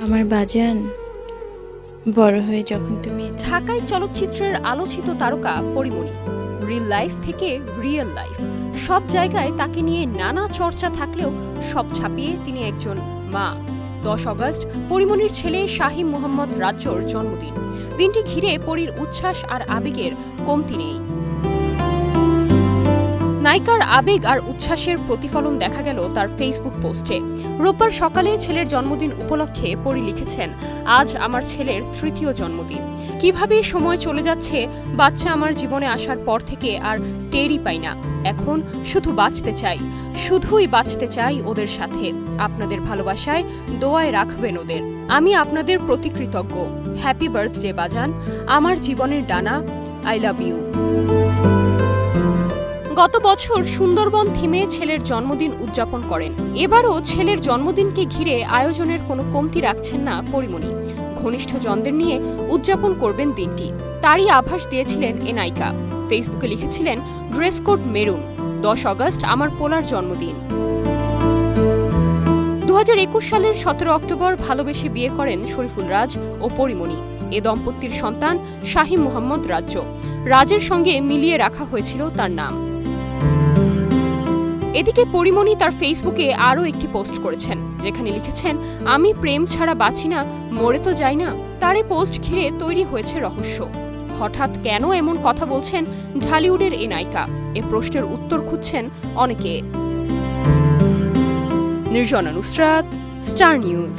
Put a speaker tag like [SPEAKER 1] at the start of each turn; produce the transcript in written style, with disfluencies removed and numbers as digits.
[SPEAKER 1] আমার বাজান বড় হয়ে যখন তুমি
[SPEAKER 2] ঢাকায় চলচ্চিত্রের আলোচিত তারকা পরিমণি। রিল লাইফ থেকে রিয়েল লাইফ সব জায়গায় তাকে নিয়ে নানা চর্চা থাকলেও সব ছাপিয়ে তিনি একজন মা। 10 অগস্ট পরিমণির ছেলে শাহিম মোহাম্মদ রাজ্যর জন্মদিন। দিনটি ঘিরে পরীর উচ্ছ্বাস আর আবেগের কমতি নেই। নায়িকার আবেগ আর উচ্ছ্বাসের প্রতিফলন দেখা গেল তার ফেসবুক পোস্টে। রোববার সকালে ছেলের জন্মদিন উপলক্ষে পরী লিখেছেন, আজ আমার ছেলের 3য় জন্মদিন। কিভাবে সময় চলে যাচ্ছে বাচ্চা আমার জীবনে আসার পর থেকে আর টেরই পাই না। এখন শুধু বাঁচতে চাই, শুধুই বাঁচতে চাই ওদের সাথে। আপনাদের ভালোবাসায় দোয়ায় রাখবেন ওদের। আমি আপনাদের প্রতি কৃতজ্ঞ। হ্যাপি বার্থডে বাজান, আমার জীবনের ডানা, আই লাভ ইউ। গত বছর সুন্দরবন থিমে ছেলের জন্মদিন উদযাপন করেন। এবারও ছেলের জন্মদিনকে ঘিরে আয়োজনের কোনো কমতি রাখছেন না পরিমণি। ঘনিষ্ঠ জনদের নিয়ে উদযাপন করবেন দিনটি, তারই আভাস দিয়েছিলেন এ নায়িকা। ফেসবুকে লিখেছিলেন, ড্রেস কোড মেরুন, 10 অগস্ট আমার পোলার জন্মদিন। 2021 সালের 17 অক্টোবর ভালোবেসে বিয়ে করেন শরীফুল রাজ ও পরিমণি। এ দম্পতির সন্তান শাহিম মোহাম্মদ রাজ্য। রাজের সঙ্গে মিলিয়ে রাখা হয়েছিল তার নাম। এদিকে পরিমণি তার ফেসবুকে আরও একটি পোস্ট করেছেন, যেখানে লিখেছেন, আমি প্রেম ছাড়া বাঁচি না, মরে তো যাই না। তার এই পোস্ট ঘিরে তৈরি হয়েছে রহস্য। হঠাৎ কেন এমন কথা বলছেন ঢালিউডের এই নায়িকা? এ প্রশ্নের উত্তর খুঁজছেন অনেকে। Nirjona Nusrat, star news.